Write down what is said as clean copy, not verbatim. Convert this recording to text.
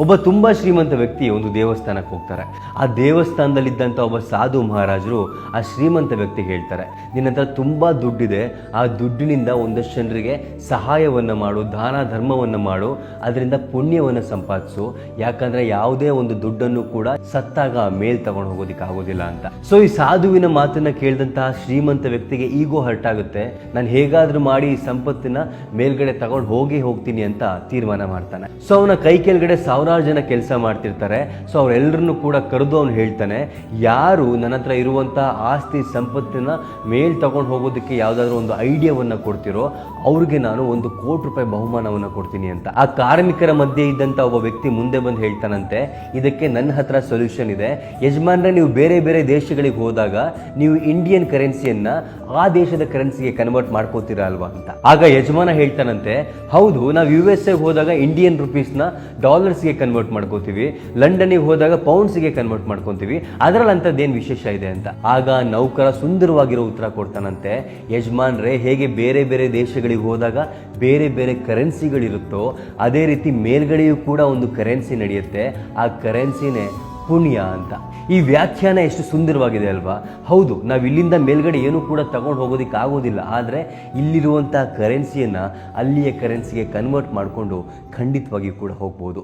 ಒಬ್ಬ ತುಂಬಾ ಶ್ರೀಮಂತ ವ್ಯಕ್ತಿ ಒಂದು ದೇವಸ್ಥಾನಕ್ಕೆ ಹೋಗ್ತಾರೆ. ಆ ದೇವಸ್ಥಾನದಲ್ಲಿದ್ದಂಥ ಒಬ್ಬ ಸಾಧು ಮಹಾರಾಜರು ಆ ಶ್ರೀಮಂತ ವ್ಯಕ್ತಿಗೆ ಹೇಳ್ತಾರೆ, ನಿನ್ನ ಹತ್ರ ತುಂಬಾ ದುಡ್ಡಿದೆ, ಆ ದುಡ್ಡಿನಿಂದ ಒಂದಷ್ಟು ಜನರಿಗೆ ಸಹಾಯವನ್ನ ಮಾಡು, ದಾನ ಧರ್ಮವನ್ನು ಮಾಡು, ಅದರಿಂದ ಪುಣ್ಯವನ್ನು ಸಂಪಾದಿಸು. ಯಾಕಂದ್ರೆ ಯಾವುದೇ ಒಂದು ದುಡ್ಡನ್ನು ಕೂಡ ಸತ್ತಾಗ ಮೇಲ್ ತಗೊಂಡು ಹೋಗೋದಿಕ್ಕೆ ಆಗೋದಿಲ್ಲ ಅಂತ. ಸೊ ಈ ಸಾಧುವಿನ ಮಾತನ್ನ ಕೇಳಿದಂತಹ ಶ್ರೀಮಂತ ವ್ಯಕ್ತಿಗೆ ಈಗೋ ಹರ್ಟ್ ಆಗುತ್ತೆ. ನಾನು ಹೇಗಾದ್ರೂ ಮಾಡಿ ಈ ಸಂಪತ್ತಿನ ಮೇಲ್ಗಡೆ ತಗೊಂಡು ಹೋಗ್ತೀನಿ ಅಂತ ತೀರ್ಮಾನ ಮಾಡ್ತಾನೆ. ಸೊ ಅವನ ಕೈ ಕೆಳಗಡೆ ಸಾವಿರಾರು ಜನ ಕೆಲಸ ಮಾಡ್ತಿರ್ತಾರೆ. ಸೊ ಅವರೆಲ್ಲರನ್ನು ಕೂಡ ಕರೆದು ಅವನು ಹೇಳ್ತಾನೆ, ಯಾರು ನನ್ನ ಹತ್ರ ಇರುವಂತಹ ಆಸ್ತಿ ಸಂಪತ್ತಿನ ಮೇಲ್ ತಗೊಂಡು ಹೋಗೋದಕ್ಕೆ ಯಾವ್ದಾದ್ರು ಒಂದು ಐಡಿಯಾವನ್ನ ಕೊಡ್ತಿರೋ ಅವ್ರಿಗೆ ನಾನು ₹1,00,00,000 ಬಹುಮಾನವನ್ನ ಕೊಡ್ತೀನಿ ಅಂತ. ಆ ಕಾರ್ಮಿಕರ ಮಧ್ಯೆ ಇದ್ದಂತ ಒಬ್ಬ ವ್ಯಕ್ತಿ ಮುಂದೆ ಬಂದು ಹೇಳ್ತಾನಂತೆ, ಇದಕ್ಕೆ ನನ್ನ ಹತ್ರ ಸೊಲ್ಯೂಷನ್ ಇದೆ ಯಜಮಾನ್ರೆ, ನೀವು ಬೇರೆ ಬೇರೆ ದೇಶಗಳಿಗೆ ಹೋದಾಗ ನೀವು ಇಂಡಿಯನ್ ಕರೆನ್ಸಿಯನ್ನ ಆ ದೇಶದ ಕರೆನ್ಸಿಗೆ ಕನ್ವರ್ಟ್ ಮಾಡ್ಕೋತೀರಾ ಅಲ್ವಾ ಅಂತ. ಆಗ ಯಜಮಾನ ಹೇಳ್ತಾನಂತೆ, ಹೌದು, ನಾವು USA ಹೋದಾಗ ಇಂಡಿಯನ್ ರುಪೀಸ್ನ ಡಾಲರ್ಸ್ಗೆ ಕನ್ವರ್ಟ್ ಮಾಡ್ಕೋತೀವಿ, ಲಂಡನ್ಗೆ ಹೋದಾಗ ಪೌಂಡ್ಸ್ಗೆ ಕನ್ವರ್ಟ್ ಮಾಡ್ಕೊತೀವಿ, ಅದರಲ್ಲಿ ಅಂತದ್ದೇನು ವಿಶೇಷ ಇದೆ ಅಂತ. ಆಗ ನೌಕರ ಸುಂದರವಾಗಿರೋ ಉತ್ತರ ಕೊಡ್ತಾನಂತೆ, ಯಜಮಾನ್ರೆ, ಹೇಗೆ ಬೇರೆ ಬೇರೆ ದೇಶಗಳಿಗೆ ಹೋದಾಗ ಬೇರೆ ಬೇರೆ ಕರೆನ್ಸಿಗಳಿರುತ್ತೋ ಅದೇ ರೀತಿ ಮೇಲ್ಗಡೆಯೂ ಕೂಡ ಒಂದು ಕರೆನ್ಸಿ ನಡೆಯುತ್ತೆ, ಆ ಕರೆನ್ಸಿನೇ ಪುಣ್ಯ ಅಂತ. ಈ ವ್ಯಾಖ್ಯಾನ ಎಷ್ಟು ಸುಂದರವಾಗಿದೆ ಅಲ್ವಾ? ಹೌದು, ನಾವು ಇಲ್ಲಿಂದ ಮೇಲ್ಗಡೆ ಏನು ಕೂಡ ತಗೊಂಡು ಹೋಗೋದಿಕ್ಕೆ ಆಗೋದಿಲ್ಲ, ಆದರೆ ಇಲ್ಲಿರುವಂತಹ ಕರೆನ್ಸಿಯನ್ನ ಅಲ್ಲಿಯ ಕರೆನ್ಸಿಗೆ ಕನ್ವರ್ಟ್ ಮಾಡಿಕೊಂಡು ಖಂಡಿತವಾಗಿ ಕೂಡ ಹೋಗ್ಬೋದು.